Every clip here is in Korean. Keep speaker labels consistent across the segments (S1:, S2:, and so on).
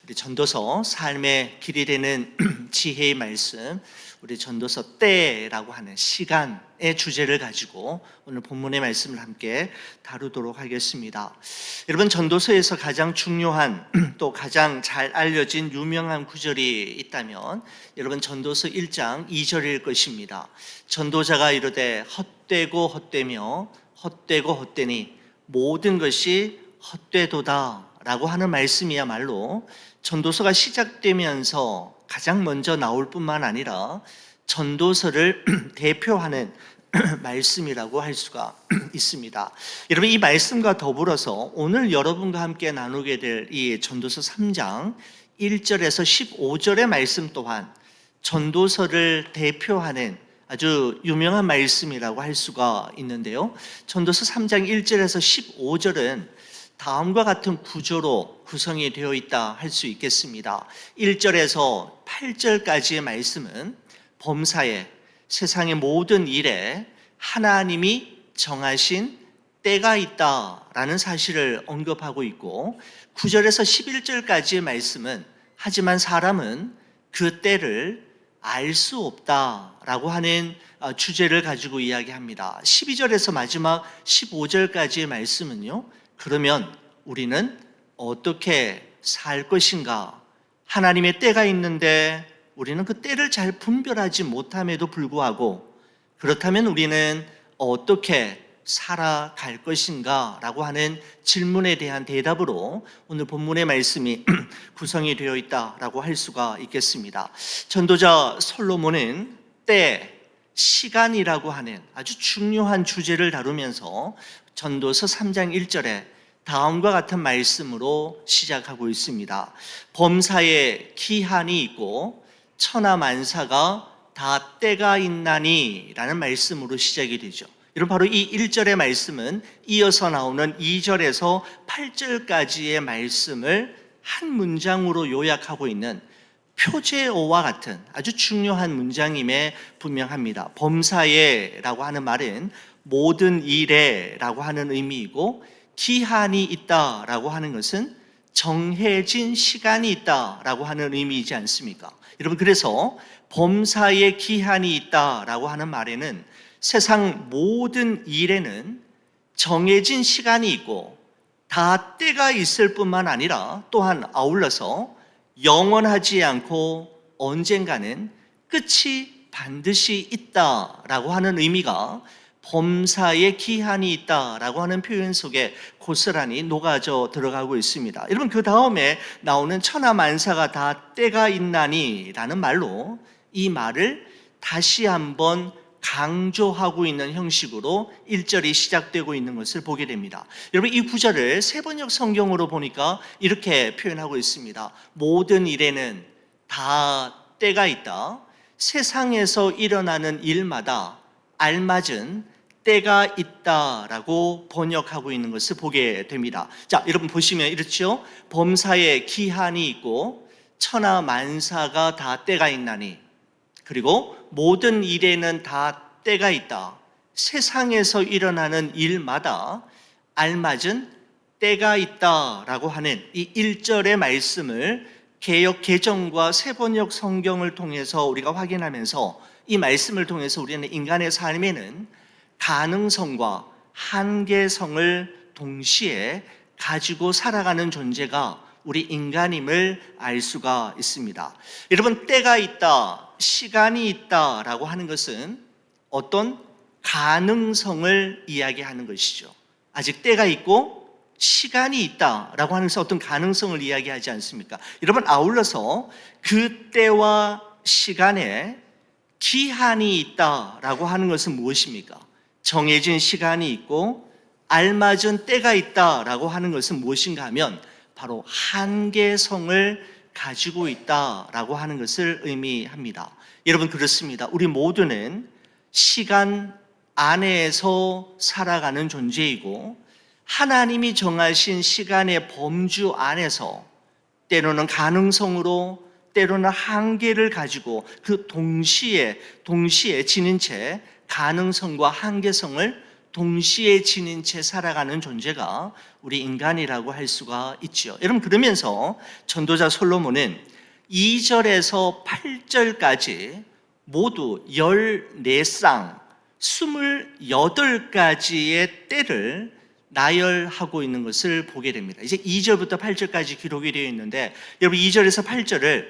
S1: 우리 전도서 삶의 길이 되는 지혜의 말씀, 우리 전도서 때라고 하는 시간의 주제를 가지고 오늘 본문의 말씀을 함께 다루도록 하겠습니다. 여러분, 전도서에서 가장 중요한 또 가장 잘 알려진 유명한 구절이 있다면 여러분, 전도서 1장 2절일 것입니다. 전도자가 이르되 헛되고 헛되며 헛되고 헛되니 모든 것이 헛되도다 라고 하는 말씀이야말로 전도서가 시작되면서 가장 먼저 나올 뿐만 아니라 전도서를 대표하는 말씀이라고 할 수가 있습니다. 여러분, 이 말씀과 더불어서 오늘 여러분과 함께 나누게 될 이 전도서 3장 1절에서 15절의 말씀 또한 전도서를 대표하는 아주 유명한 말씀이라고 할 수가 있는데요. 전도서 3장 1절에서 15절은 다음과 같은 구조로 구성이 되어 있다 할 수 있겠습니다. 1절에서 8절까지의 말씀은 범사에 세상의 모든 일에 하나님이 정하신 때가 있다라는 사실을 언급하고 있고, 9절에서 11절까지의 말씀은 하지만 사람은 그 때를 알 수 없다라고 하는 주제를 가지고 이야기합니다. 12절에서 마지막 15절까지의 말씀은요, 그러면 우리는 어떻게 살 것인가? 하나님의 때가 있는데 우리는 그 때를 잘 분별하지 못함에도 불구하고 그렇다면 우리는 어떻게 살아갈 것인가? 라고 하는 질문에 대한 대답으로 오늘 본문의 말씀이 구성이 되어 있다라고 할 수가 있겠습니다. 전도자 솔로몬은 때, 시간이라고 하는 아주 중요한 주제를 다루면서 전도서 3장 1절에 다음과 같은 말씀으로 시작하고 있습니다. 범사에 기한이 있고 천하만사가 다 때가 있나니 라는 말씀으로 시작이 되죠. 여러분, 바로 이 1절의 말씀은 이어서 나오는 2절에서 8절까지의 말씀을 한 문장으로 요약하고 있는 표제어와 같은 아주 중요한 문장임에 분명합니다. 범사에라고 하는 말은 모든 일에라고 하는 의미이고, 기한이 있다라고 하는 것은 정해진 시간이 있다라고 하는 의미이지 않습니까? 여러분, 그래서 범사에 기한이 있다라고 하는 말에는 세상 모든 일에는 정해진 시간이 있고 다 때가 있을 뿐만 아니라 또한 아울러서 영원하지 않고 언젠가는 끝이 반드시 있다라고 하는 의미가 범사에 기한이 있다라고 하는 표현 속에 고스란히 녹아져 들어가고 있습니다. 여러분, 그 다음에 나오는 천하만사가 다 때가 있나니 라는 말로 이 말을 다시 한번 강조하고 있는 형식으로 1절이 시작되고 있는 것을 보게 됩니다. 여러분, 이 구절을 세번역 성경으로 보니까 이렇게 표현하고 있습니다. 모든 일에는 다 때가 있다. 세상에서 일어나는 일마다 알맞은 때가 있다라고 번역하고 있는 것을 보게 됩니다. 자, 여러분 보시면 이렇죠. 범사에 기한이 있고 천하만사가 다 때가 있나니, 그리고 모든 일에는 다 때가 있다. 세상에서 일어나는 일마다 알맞은 때가 있다라고 하는 이 1절의 말씀을 개역 개정과 세번역 성경을 통해서 우리가 확인하면서 이 말씀을 통해서 우리는 인간의 삶에는 가능성과 한계성을 동시에 가지고 살아가는 존재가 우리 인간임을 알 수가 있습니다. 여러분, 때가 있다, 시간이 있다라고 하는 것은 어떤 가능성을 이야기하는 것이죠. 아직 때가 있고 시간이 있다라고 하는 것은 어떤 가능성을 이야기하지 않습니까? 여러분, 아울러서 그 때와 시간에 기한이 있다라고 하는 것은 무엇입니까? 정해진 시간이 있고 알맞은 때가 있다라고 하는 것은 무엇인가 하면 바로 한계성을 가지고 있다라고 하는 것을 의미합니다. 여러분, 그렇습니다. 우리 모두는 시간 안에서 살아가는 존재이고 하나님이 정하신 시간의 범주 안에서 때로는 가능성으로 때로는 한계를 가지고 그 동시에 지닌 채 가능성과 한계성을 동시에 지닌 채 살아가는 존재가 우리 인간이라고 할 수가 있죠. 여러분, 그러면서 전도자 솔로몬은 2절에서 8절까지 모두 14쌍 28가지의 때를 나열하고 있는 것을 보게 됩니다. 이제 2절부터 8절까지 기록이 되어 있는데, 여러분 2절에서 8절을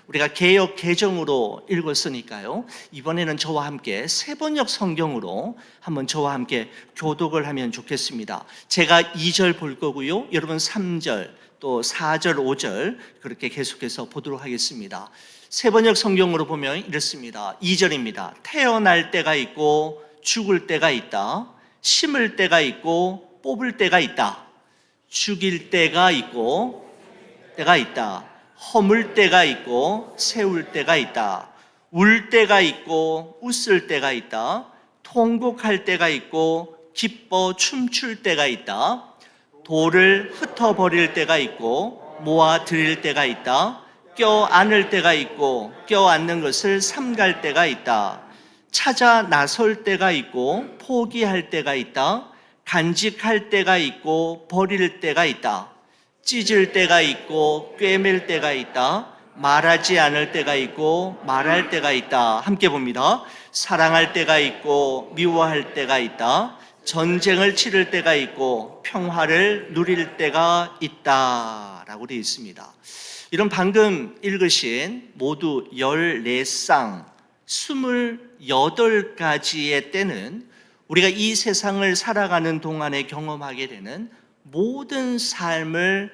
S1: 우리가 개역 개정으로 읽었으니까요, 이번에는 저와 함께 세번역 성경으로 한번 저와 함께 교독을 하면 좋겠습니다. 제가 2절 볼 거고요, 여러분 3절 또 4절 5절 그렇게 계속해서 보도록 하겠습니다. 세번역 성경으로 보면 이렇습니다. 2절입니다. 태어날 때가 있고 죽을 때가 있다. 심을 때가 있고 뽑을 때가 있다. 죽일 때가 있고 때가 있다. 허물 때가 있고 세울 때가 있다. 울 때가 있고 웃을 때가 있다. 통곡할 때가 있고 기뻐 춤출 때가 있다. 돌을 흩어버릴 때가 있고 모아 들일 때가 있다. 껴안을 때가 있고 껴안는 것을 삼갈 때가 있다. 찾아 나설 때가 있고 포기할 때가 있다. 간직할 때가 있고 버릴 때가 있다. 찢을 때가 있고 꿰맬 때가 있다. 말하지 않을 때가 있고 말할 때가 있다. 함께 봅니다. 사랑할 때가 있고 미워할 때가 있다. 전쟁을 치를 때가 있고 평화를 누릴 때가 있다 라고 되어 있습니다. 이런 방금 읽으신 모두 14쌍 28가지의 때는 우리가 이 세상을 살아가는 동안에 경험하게 되는 모든 삶을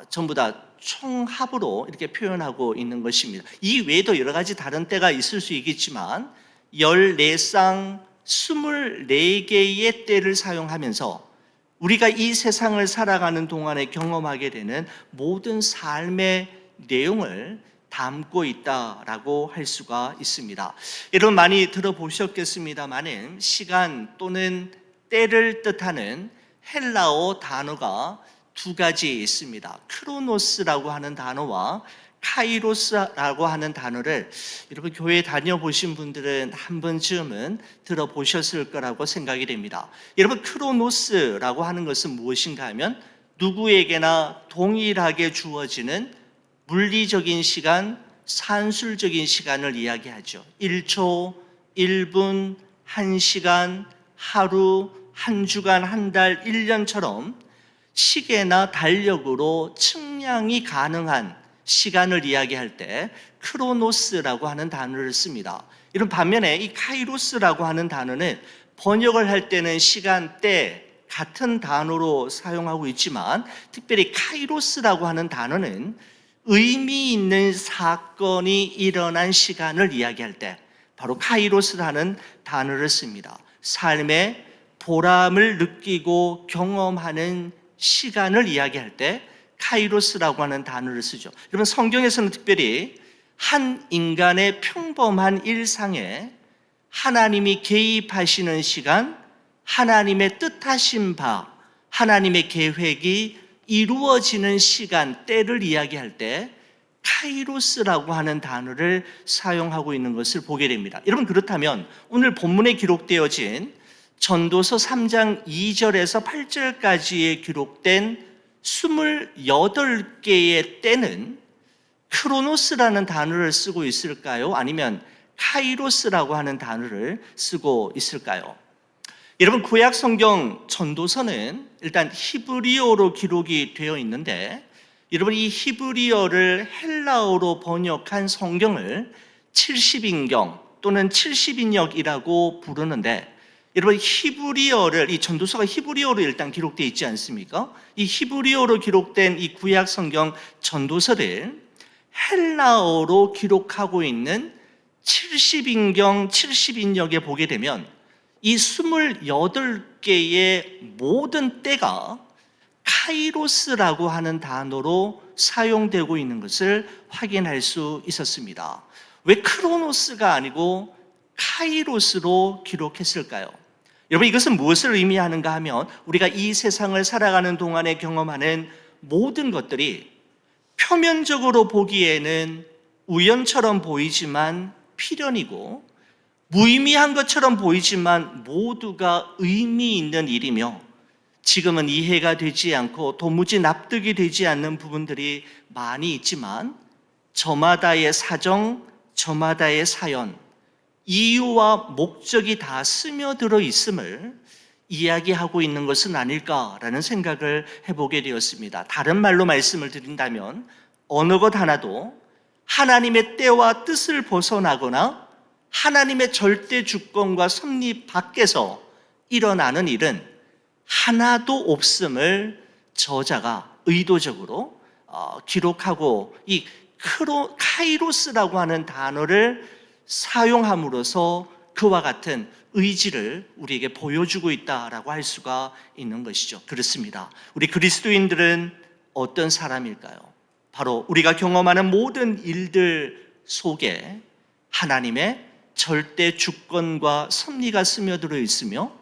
S1: 전부 다 총합으로 이렇게 표현하고 있는 것입니다. 이 외에도 여러 가지 다른 때가 있을 수 있겠지만 14쌍 24개의 때를 사용하면서 우리가 이 세상을 살아가는 동안에 경험하게 되는 모든 삶의 내용을 담고 있다라고 할 수가 있습니다. 여러분 많이 들어보셨겠습니다만 시간 또는 때를 뜻하는 헬라어 단어가 두 가지 있습니다. 크로노스라고 하는 단어와 카이로스라고 하는 단어를 여러분 교회 다녀보신 분들은 한 번쯤은 들어보셨을 거라고 생각이 됩니다. 여러분 크로노스라고 하는 것은 무엇인가 하면 누구에게나 동일하게 주어지는 물리적인 시간, 산술적인 시간을 이야기하죠. 1초, 1분, 1시간, 하루, 한 주간, 한 달, 1년처럼 시계나 달력으로 측량이 가능한 시간을 이야기할 때 크로노스라고 하는 단어를 씁니다. 이런 반면에 이 카이로스라고 하는 단어는 번역을 할 때는 시간, 때 같은 단어로 사용하고 있지만 특별히 카이로스라고 하는 단어는 의미 있는 사건이 일어난 시간을 이야기할 때 바로 카이로스라는 단어를 씁니다. 삶의 보람을 느끼고 경험하는 시간을 이야기할 때 카이로스라고 하는 단어를 쓰죠. 여러분 성경에서는 특별히 한 인간의 평범한 일상에 하나님이 개입하시는 시간, 하나님의 뜻하신 바, 하나님의 계획이 이루어지는 시간, 때를 이야기할 때 카이로스라고 하는 단어를 사용하고 있는 것을 보게 됩니다. 여러분 그렇다면 오늘 본문에 기록되어진 전도서 3장 2절에서 8절까지에 기록된 28개의 때는 크로노스라는 단어를 쓰고 있을까요? 아니면 카이로스라고 하는 단어를 쓰고 있을까요? 여러분 구약 성경 전도서는 일단 히브리어로 기록이 되어 있는데 여러분 이 히브리어를 헬라어로 번역한 성경을 70인경 또는 70인역이라고 부르는데 여러분 히브리어를 이 전도서가 히브리어로 일단 기록되어 있지 않습니까? 이 히브리어로 기록된 이 구약 성경 전도서를 헬라어로 기록하고 있는 70인경 70인역에 보게 되면 이 28개의 모든 때가 카이로스라고 하는 단어로 사용되고 있는 것을 확인할 수 있었습니다. 왜 크로노스가 아니고 카이로스로 기록했을까요? 여러분 이것은 무엇을 의미하는가 하면 우리가 이 세상을 살아가는 동안에 경험하는 모든 것들이 표면적으로 보기에는 우연처럼 보이지만 필연이고 무의미한 것처럼 보이지만 모두가 의미 있는 일이며 지금은 이해가 되지 않고 도무지 납득이 되지 않는 부분들이 많이 있지만 저마다의 사정, 저마다의 사연, 이유와 목적이 다 스며들어 있음을 이야기하고 있는 것은 아닐까라는 생각을 해보게 되었습니다. 다른 말로 말씀을 드린다면 어느 것 하나도 하나님의 때와 뜻을 벗어나거나 하나님의 절대 주권과 섭리 밖에서 일어나는 일은 하나도 없음을 저자가 의도적으로 기록하고 이 카이로스라고 하는 단어를 사용함으로써 그와 같은 의지를 우리에게 보여주고 있다라고 할 수가 있는 것이죠. 그렇습니다. 우리 그리스도인들은 어떤 사람일까요? 바로 우리가 경험하는 모든 일들 속에 하나님의 절대 주권과 섭리가 스며들어 있으며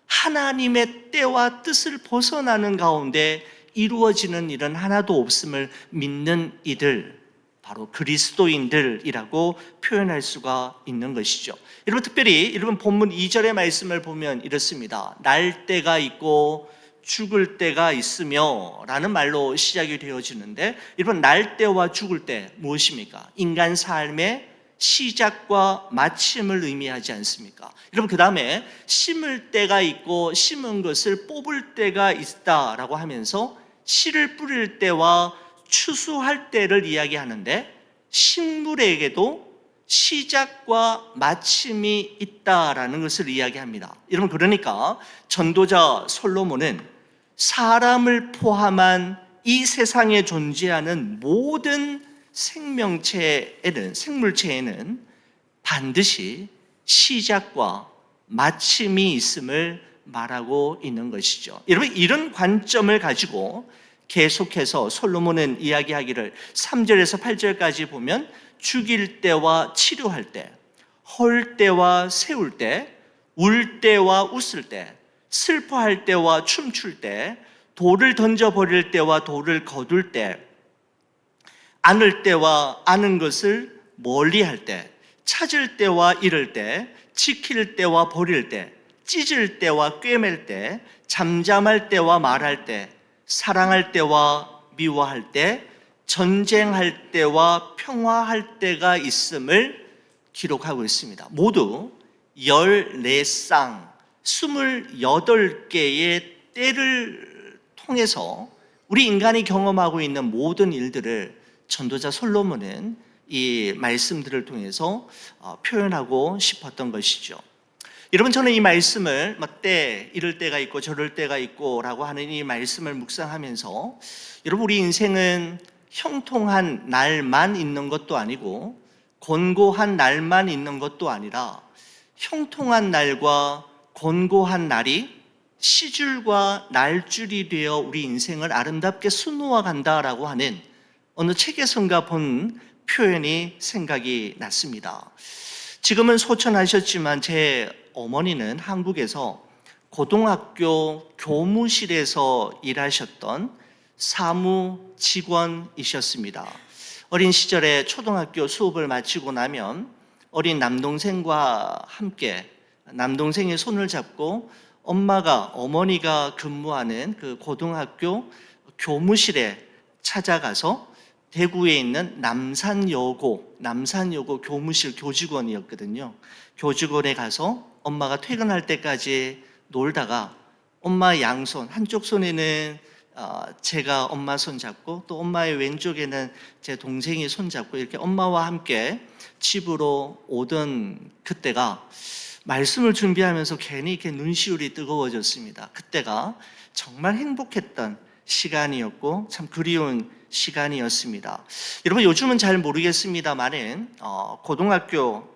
S1: 하나님의 때와 뜻을 벗어나는 가운데 이루어지는 일은 하나도 없음을 믿는 이들, 바로 그리스도인들이라고 표현할 수가 있는 것이죠. 여러분, 특별히 여러분 본문 2절의 말씀을 보면 이렇습니다. 날 때가 있고 죽을 때가 있으며 라는 말로 시작이 되어지는데, 여러분, 날 때와 죽을 때 무엇입니까? 인간 삶의 시작과 마침을 의미하지 않습니까? 여러분, 그 다음에 심을 때가 있고 심은 것을 뽑을 때가 있다라고 하면서 씨를 뿌릴 때와 추수할 때를 이야기하는데, 식물에게도 시작과 마침이 있다라는 것을 이야기합니다. 여러분, 그러니까 전도자 솔로몬은 사람을 포함한 이 세상에 존재하는 모든 생물체에는 반드시 시작과 마침이 있음을 말하고 있는 것이죠. 여러분, 이런 관점을 가지고 계속해서 솔로몬은 이야기하기를 3절에서 8절까지 보면 죽일 때와 치료할 때, 헐 때와 세울 때, 울 때와 웃을 때, 슬퍼할 때와 춤출 때, 돌을 던져버릴 때와 돌을 거둘 때, 안을 때와 아는 것을 멀리할 때, 찾을 때와 잃을 때, 지킬 때와 버릴 때, 찢을 때와 꿰맬 때, 잠잠할 때와 말할 때, 사랑할 때와 미워할 때, 전쟁할 때와 평화할 때가 있음을 기록하고 있습니다. 모두 14쌍 28개의 때를 통해서 우리 인간이 경험하고 있는 모든 일들을 전도자 솔로몬은 이 말씀들을 통해서 표현하고 싶었던 것이죠. 여러분, 저는 이 말씀을 이럴 때가 있고 저럴 때가 있고 라고 하는 이 말씀을 묵상하면서, 여러분, 우리 인생은 형통한 날만 있는 것도 아니고 곤고한 날만 있는 것도 아니라 형통한 날과 곤고한 날이 시줄과 날줄이 되어 우리 인생을 아름답게 수놓아 간다라고 하는 어느 책에선가 본 표현이 생각이 났습니다. 지금은 소천하셨지만 제 어머니는 한국에서 고등학교 교무실에서 일하셨던 사무 직원이셨습니다. 어린 시절에 초등학교 수업을 마치고 나면 어린 남동생과 함께 남동생의 손을 잡고 어머니가 근무하는 그 고등학교 교무실에 찾아가서 대구에 있는 남산여고 교무실 교직원이었거든요. 교직원에 가서 엄마가 퇴근할 때까지 놀다가 엄마 양손, 한쪽 손에는 제가 엄마 손 잡고 또 엄마의 왼쪽에는 제 동생이 손 잡고 이렇게 엄마와 함께 집으로 오던 그때가, 말씀을 준비하면서 괜히 이렇게 눈시울이 뜨거워졌습니다. 그때가 정말 행복했던 시간이었고 참 그리운 시간이었습니다. 여러분, 요즘은 잘 모르겠습니다만은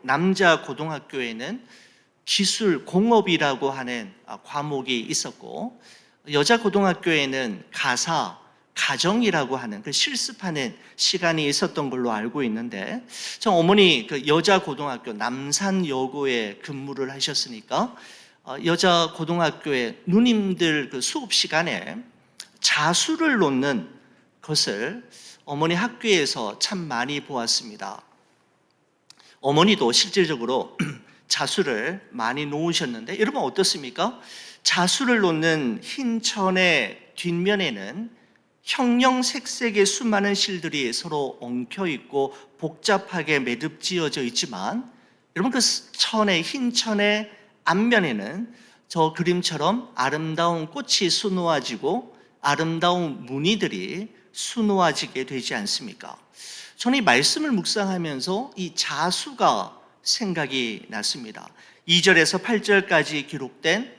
S1: 남자 고등학교에는 기술 공업이라고 하는 과목이 있었고, 여자 고등학교에는 가정이라고 하는 그 실습하는 시간이 있었던 걸로 알고 있는데, 저 어머니 그 여자 고등학교 남산여고에 근무를 하셨으니까 여자 고등학교에 누님들 그 수업 시간에 자수를 놓는 것을 어머니 학교에서 참 많이 보았습니다. 어머니도 실질적으로 자수를 많이 놓으셨는데 여러분 어떻습니까? 자수를 놓는 흰 천의 뒷면에는 형형색색의 수많은 실들이 서로 엉켜 있고 복잡하게 매듭지어져 있지만 여러분 그 천의 흰 천의 앞면에는 저 그림처럼 아름다운 꽃이 수놓아지고 아름다운 무늬들이 수놓아지게 되지 않습니까? 저는 이 말씀을 묵상하면서 이 자수가 생각이 났습니다. 2절에서 8절까지 기록된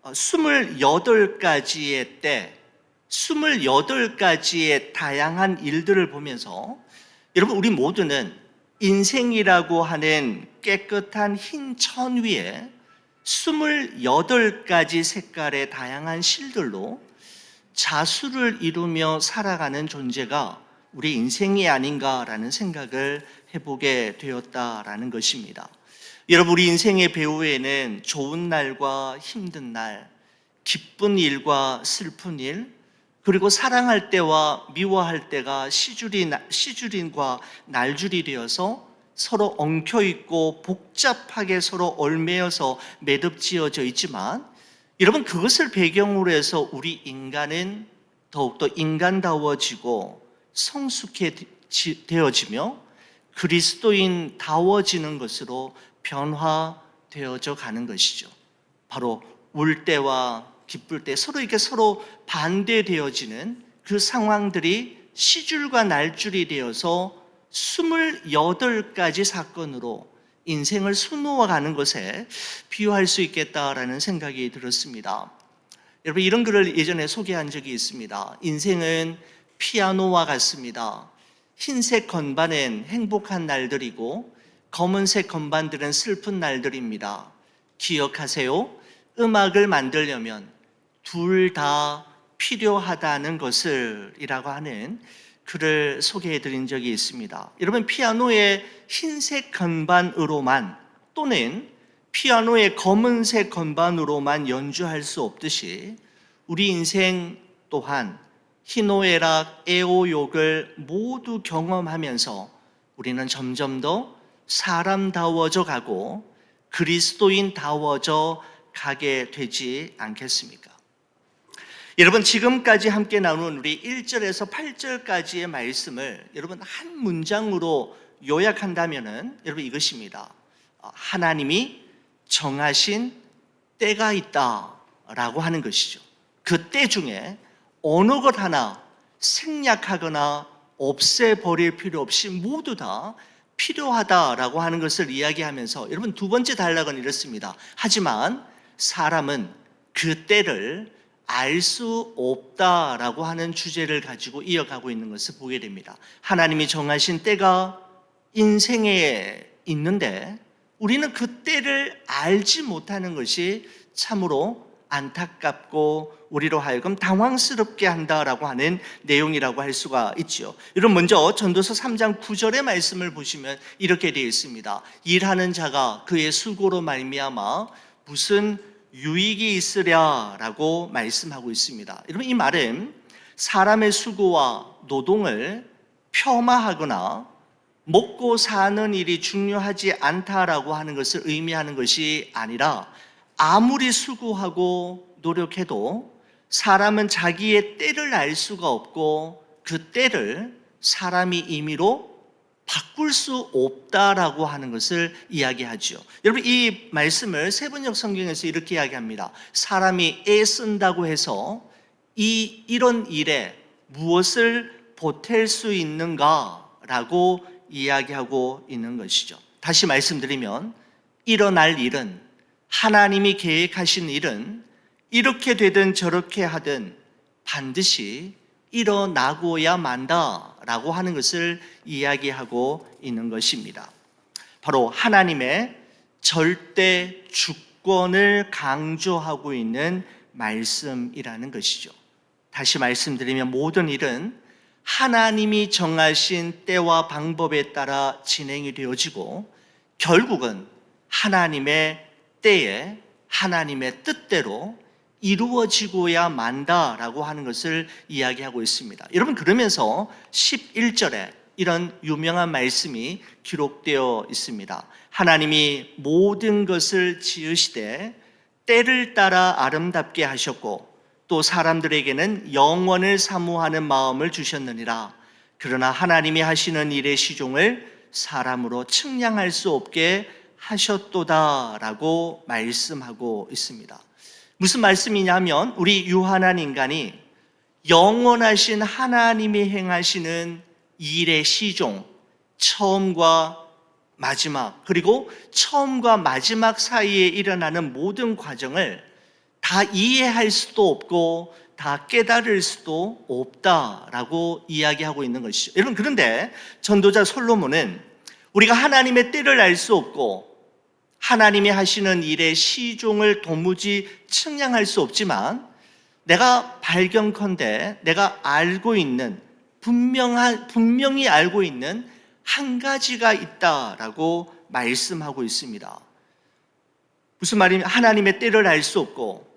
S1: 28가지의 때, 28가지의 다양한 일들을 보면서 여러분 우리 모두는 인생이라고 하는 깨끗한 흰 천 위에 28가지 색깔의 다양한 실들로 자수를 이루며 살아가는 존재가 우리 인생이 아닌가라는 생각을 해보게 되었다라는 것입니다. 여러분 우리 인생의 배후에는 좋은 날과 힘든 날, 기쁜 일과 슬픈 일, 그리고 사랑할 때와 미워할 때가 시줄인과 날줄이 되어서 서로 엉켜있고 복잡하게 서로 얽매여서 매듭지어져 있지만 여러분 그것을 배경으로 해서 우리 인간은 더욱더 인간다워지고 성숙해되어지며 그리스도인다워지는 것으로 변화되어져 가는 것이죠. 바로 울 때와 기쁠 때 서로 반대되어지는 그 상황들이 시줄과 날줄이 되어서 28가지 사건으로 인생을 수놓아가는 것에 비유할 수 있겠다라는 생각이 들었습니다. 여러분 이런 글을 예전에 소개한 적이 있습니다. 인생은 피아노와 같습니다. 흰색 건반은 행복한 날들이고 검은색 건반들은 슬픈 날들입니다. 기억하세요. 음악을 만들려면 둘 다 필요하다는 것을 이라고 하는 글을 소개해 드린 적이 있습니다. 여러분 피아노의 흰색 건반으로만 또는 피아노의 검은색 건반으로만 연주할 수 없듯이 우리 인생 또한 희노애락, 애오욕을 모두 경험하면서 우리는 점점 더 사람다워져 가고 그리스도인다워져 가게 되지 않겠습니까? 여러분 지금까지 함께 나눈 우리 1절에서 8절까지의 말씀을 여러분 한 문장으로 요약한다면은 여러분 이것입니다. 하나님이 정하신 때가 있다라고 하는 것이죠. 그 때 중에 어느 것 하나 생략하거나 없애버릴 필요 없이 모두 다 필요하다라고 하는 것을 이야기하면서 여러분 두 번째 단락은 이렇습니다. 하지만 사람은 그 때를 알 수 없다라고 하는 주제를 가지고 이어가고 있는 것을 보게 됩니다. 하나님이 정하신 때가 인생에 있는데 우리는 그 때를 알지 못하는 것이 참으로 안타깝고 우리로 하여금 당황스럽게 한다라고 하는 내용이라고 할 수가 있죠. 여러분 먼저 전도서 3장 9절의 말씀을 보시면 이렇게 되어 있습니다. 일하는 자가 그의 수고로 말미암아 무슨 유익이 있으랴라고 말씀하고 있습니다. 여러분 이 말은 사람의 수고와 노동을 폄하하거나 먹고 사는 일이 중요하지 않다라고 하는 것을 의미하는 것이 아니라 아무리 수고하고 노력해도 사람은 자기의 때를 알 수가 없고 그 때를 사람이 임의로 바꿀 수 없다라고 하는 것을 이야기하죠. 여러분 이 말씀을 세번역 성경에서 이렇게 이야기합니다. 사람이 애쓴다고 해서 이런 일에 무엇을 보탤 수 있는가라고 이야기하고 있는 것이죠. 다시 말씀드리면 일어날 일은 하나님이 계획하신 일은 이렇게 되든 저렇게 하든 반드시 일어나고야 만다라고 하는 것을 이야기하고 있는 것입니다. 바로 하나님의 절대 주권을 강조하고 있는 말씀이라는 것이죠. 다시 말씀드리면 모든 일은 하나님이 정하신 때와 방법에 따라 진행이 되어지고 결국은 하나님의 때에 하나님의 뜻대로 이루어지고야 만다라고 하는 것을 이야기하고 있습니다. 여러분 그러면서 11절에 이런 유명한 말씀이 기록되어 있습니다. 하나님이 모든 것을 지으시되 때를 따라 아름답게 하셨고 또 사람들에게는 영원을 사모하는 마음을 주셨느니라. 그러나 하나님이 하시는 일의 시종을 사람으로 측량할 수 없게 하셨도다라고 말씀하고 있습니다. 무슨 말씀이냐면 우리 유한한 인간이 영원하신 하나님이 행하시는 일의 시종, 처음과 마지막, 그리고 처음과 마지막 사이에 일어나는 모든 과정을 다 이해할 수도 없고 다 깨달을 수도 없다라고 이야기하고 있는 것이죠. 여러분, 그런데 전도자 솔로몬은 우리가 하나님의 때를 알 수 없고 하나님이 하시는 일의 시종을 도무지 측량할 수 없지만 내가 발견컨대 내가 알고 있는 분명히 알고 있는 한 가지가 있다라고 말씀하고 있습니다. 무슨 말이냐면 하나님의 때를 알 수 없고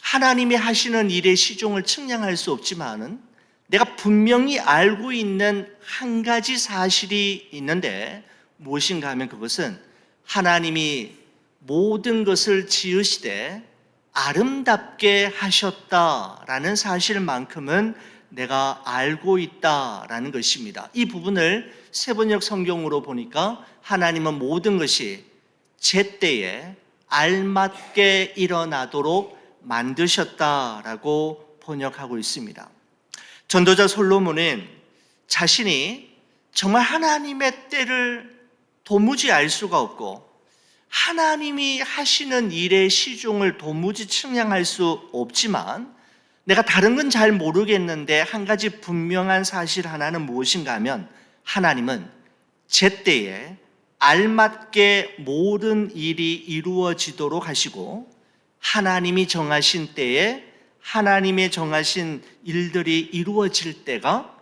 S1: 하나님이 하시는 일의 시종을 측량할 수 없지만은 내가 분명히 알고 있는 한 가지 사실이 있는데 무엇인가 하면 그것은 하나님이 모든 것을 지으시되 아름답게 하셨다라는 사실만큼은 내가 알고 있다라는 것입니다. 이 부분을 세번역 성경으로 보니까 하나님은 모든 것이 제때에 알맞게 일어나도록 만드셨다라고 번역하고 있습니다. 전도자 솔로몬은 자신이 정말 하나님의 때를 도무지 알 수가 없고 하나님이 하시는 일의 시종을 도무지 측량할 수 없지만 내가 다른 건 잘 모르겠는데 한 가지 분명한 사실 하나는 무엇인가 하면 하나님은 제때에 알맞게 모든 일이 이루어지도록 하시고 하나님이 정하신 때에 하나님의 정하신 일들이 이루어질 때가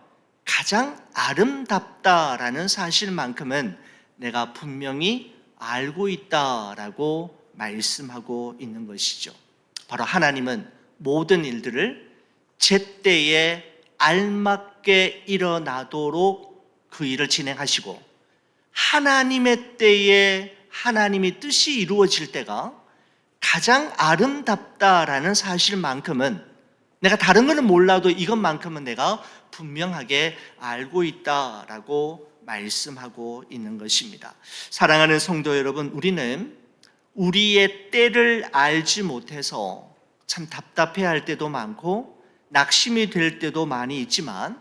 S1: 가장 아름답다라는 사실만큼은 내가 분명히 알고 있다라고 말씀하고 있는 것이죠. 바로 하나님은 모든 일들을 제때에 알맞게 일어나도록 그 일을 진행하시고 하나님의 때에 하나님의 뜻이 이루어질 때가 가장 아름답다라는 사실만큼은 내가 다른 거는 몰라도 이것만큼은 내가 분명하게 알고 있다라고 말씀하고 있는 것입니다. 사랑하는 성도 여러분, 우리는 우리의 때를 알지 못해서 참 답답해할 때도 많고 낙심이 될 때도 많이 있지만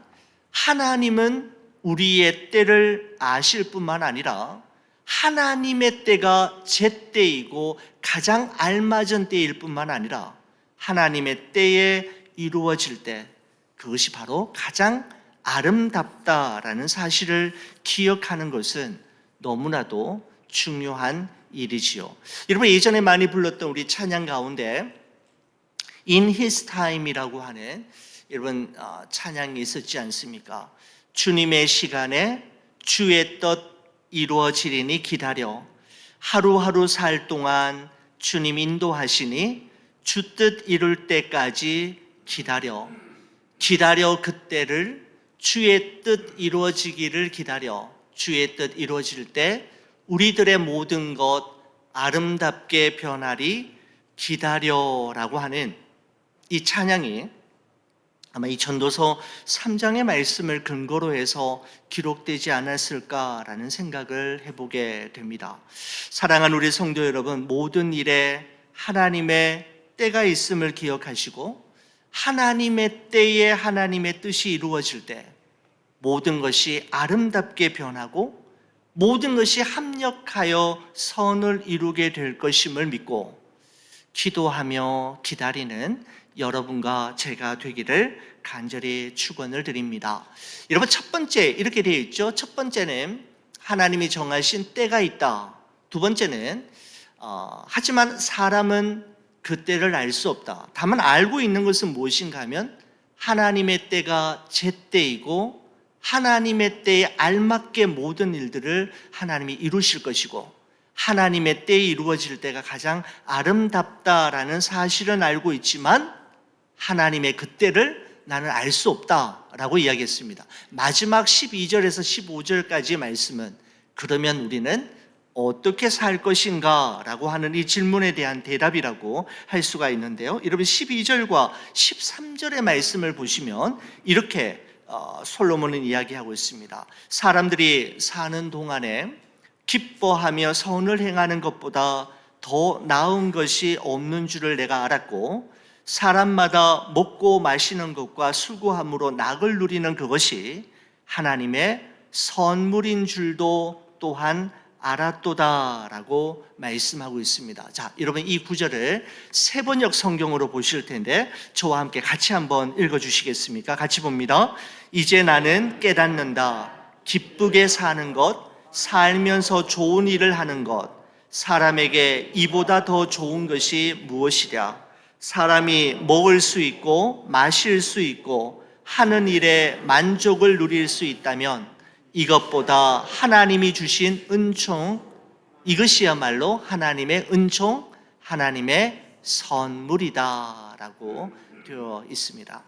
S1: 하나님은 우리의 때를 아실 뿐만 아니라 하나님의 때가 제 때이고 가장 알맞은 때일 뿐만 아니라 하나님의 때에 이루어질 때 그것이 바로 가장 아름답다라는 사실을 기억하는 것은 너무나도 중요한 일이지요. 여러분, 예전에 많이 불렀던 우리 찬양 가운데 In His Time이라고 하는 여러분 찬양이 있었지 않습니까? 주님의 시간에 주의 뜻 이루어지리니 기다려 하루하루 살 동안 주님 인도하시니 주 뜻 이룰 때까지 기다려 그때를 주의 뜻 이루어지기를 기다려 주의 뜻 이루어질 때 우리들의 모든 것 아름답게 변하리 기다려라고 하는 이 찬양이 아마 이 전도서 3장의 말씀을 근거로 해서 기록되지 않았을까라는 생각을 해보게 됩니다. 사랑하는 우리 성도 여러분, 모든 일에 하나님의 때가 있음을 기억하시고 하나님의 때에 하나님의 뜻이 이루어질 때 모든 것이 아름답게 변하고 모든 것이 합력하여 선을 이루게 될 것임을 믿고 기도하며 기다리는 여러분과 제가 되기를 간절히 축원을 드립니다. 여러분, 첫 번째 이렇게 되어 있죠. 첫 번째는 하나님이 정하신 때가 있다. 두 번째는 하지만 사람은 그 때를 알 수 없다. 다만 알고 있는 것은 무엇인가 하면 하나님의 때가 제 때이고 하나님의 때에 알맞게 모든 일들을 하나님이 이루실 것이고 하나님의 때에 이루어질 때가 가장 아름답다라는 사실은 알고 있지만 하나님의 그 때를 나는 알 수 없다라고 이야기했습니다. 마지막 12절에서 15절까지의 말씀은 그러면 우리는 어떻게 살 것인가 라고 하는 이 질문에 대한 대답이라고 할 수가 있는데요. 여러분 12절과 13절의 말씀을 보시면 이렇게 솔로몬은 이야기하고 있습니다. 사람들이 사는 동안에 기뻐하며 선을 행하는 것보다 더 나은 것이 없는 줄을 내가 알았고, 사람마다 먹고 마시는 것과 수고함으로 낙을 누리는 그것이 하나님의 선물인 줄도 또한 알았도다라고 말씀하고 있습니다. 자, 여러분 이 구절을 세번역 성경으로 보실 텐데 저와 함께 같이 한번 읽어주시겠습니까? 같이 봅니다. 이제 나는 깨닫는다. 기쁘게 사는 것, 살면서 좋은 일을 하는 것, 사람에게 이보다 더 좋은 것이 무엇이랴? 사람이 먹을 수 있고 마실 수 있고 하는 일에 만족을 누릴 수 있다면 이것보다 하나님이 주신 은총, 이것이야말로 하나님의 은총, 하나님의 선물이다라고 되어 있습니다.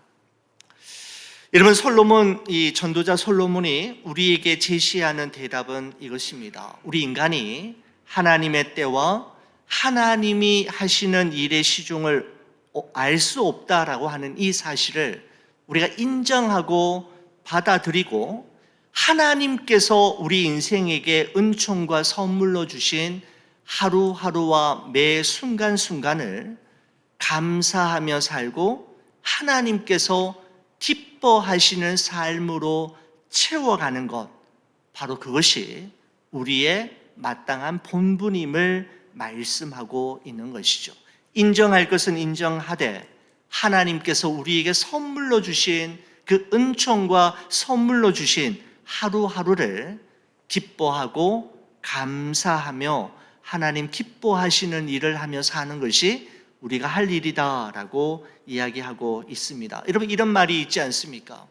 S1: 여러분 솔로몬, 이 전도자 솔로몬이 우리에게 제시하는 대답은 이것입니다. 우리 인간이 하나님의 때와 하나님이 하시는 일의 시종을 알 수 없다라고 하는 이 사실을 우리가 인정하고 받아들이고 하나님께서 우리 인생에게 은총과 선물로 주신 하루하루와 매 순간순간을 감사하며 살고 하나님께서 기뻐하시는 삶으로 채워가는 것, 바로 그것이 우리의 마땅한 본분임을 말씀하고 있는 것이죠. 인정할 것은 인정하되 하나님께서 우리에게 선물로 주신 그 은총과 선물로 주신 하루하루를 기뻐하고 감사하며 하나님 기뻐하시는 일을 하며 사는 것이 우리가 할 일이다라고 이야기하고 있습니다. 여러분 이런 말이 있지 않습니까?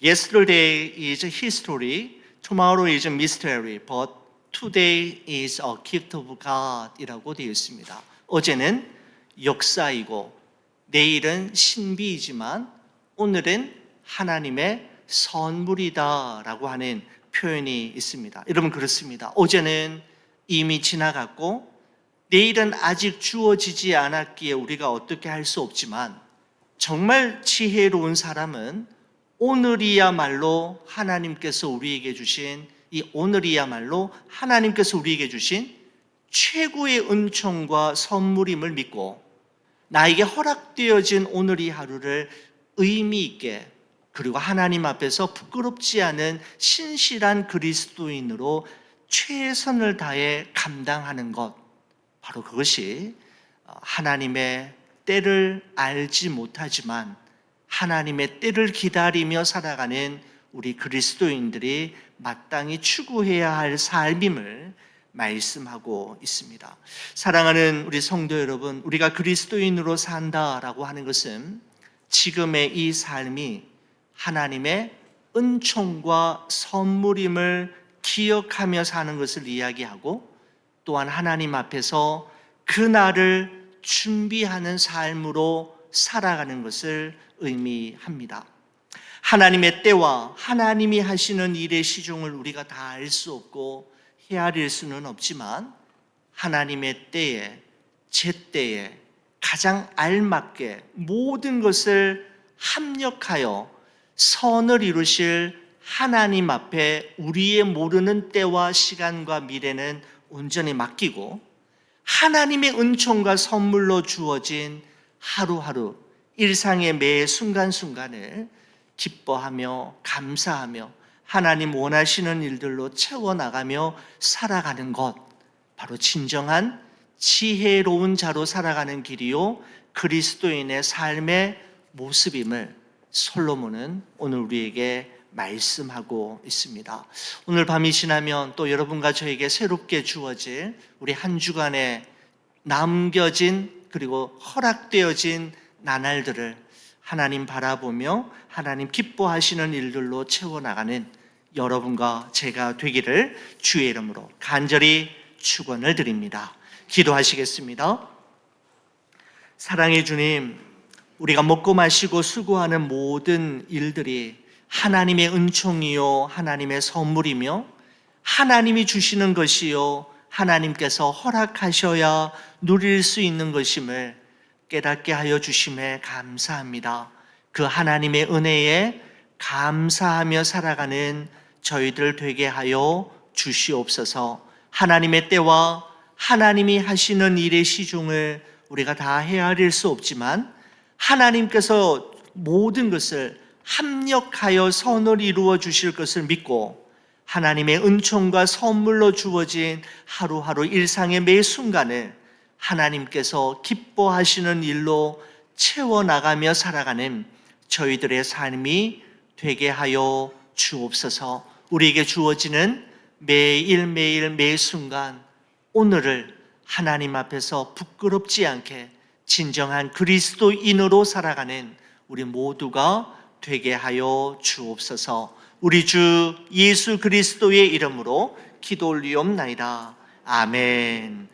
S1: Yesterday is history, tomorrow is a mystery, but today is a gift of God 이라고 되어 있습니다. 어제는 역사이고 내일은 신비이지만 오늘은 하나님의 선물이다라고 하는 표현이 있습니다. 여러분 그렇습니다. 어제는 이미 지나갔고 내일은 아직 주어지지 않았기에 우리가 어떻게 할 수 없지만 정말 지혜로운 사람은 오늘이야말로 하나님께서 우리에게 주신 이 오늘이야말로 하나님께서 우리에게 주신 최고의 은총과 선물임을 믿고 나에게 허락되어진 오늘 이 하루를 의미 있게 그리고 하나님 앞에서 부끄럽지 않은 신실한 그리스도인으로 최선을 다해 감당하는 것, 바로 그것이 하나님의 때를 알지 못하지만 하나님의 때를 기다리며 살아가는 우리 그리스도인들이 마땅히 추구해야 할 삶임을 말씀하고 있습니다. 사랑하는 우리 성도 여러분, 우리가 그리스도인으로 산다라고 하는 것은 지금의 이 삶이 하나님의 은총과 선물임을 기억하며 사는 것을 이야기하고 또한 하나님 앞에서 그날을 준비하는 삶으로 살아가는 것을 의미합니다. 하나님의 때와 하나님이 하시는 일의 시종을 우리가 다 알 수 없고 헤아릴 수는 없지만 하나님의 때에, 제때에 가장 알맞게 모든 것을 합력하여 선을 이루실 하나님 앞에 우리의 모르는 때와 시간과 미래는 온전히 맡기고 하나님의 은총과 선물로 주어진 하루하루 일상의 매 순간순간을 기뻐하며 감사하며 하나님 원하시는 일들로 채워나가며 살아가는 것, 바로 진정한 지혜로운 자로 살아가는 길이요 그리스도인의 삶의 모습임을 솔로몬은 오늘 우리에게 말씀하고 있습니다. 오늘 밤이 지나면 또 여러분과 저에게 새롭게 주어질 우리 한 주간에 남겨진 그리고 허락되어진 나날들을 하나님 바라보며 하나님 기뻐하시는 일들로 채워나가는 여러분과 제가 되기를 주의 이름으로 간절히 축원을 드립니다. 기도하시겠습니다. 사랑의 주님, 우리가 먹고 마시고 수고하는 모든 일들이 하나님의 은총이요 하나님의 선물이며 하나님이 주시는 것이요 하나님께서 허락하셔야 누릴 수 있는 것임을 깨닫게 하여 주심에 감사합니다. 그 하나님의 은혜에 감사하며 살아가는 저희들 되게 하여 주시옵소서. 하나님의 때와 하나님이 하시는 일의 시중을 우리가 다 헤아릴 수 없지만 하나님께서 모든 것을 합력하여 선을 이루어 주실 것을 믿고 하나님의 은총과 선물로 주어진 하루하루 일상의 매 순간을 하나님께서 기뻐하시는 일로 채워나가며 살아가는 저희들의 삶이 되게 하여 주옵소서. 우리에게 주어지는 매일매일 매 순간 오늘을 하나님 앞에서 부끄럽지 않게 진정한 그리스도인으로 살아가는 우리 모두가 되게 하여 주옵소서. 우리 주 예수 그리스도의 이름으로 기도 올리옵나이다. 아멘.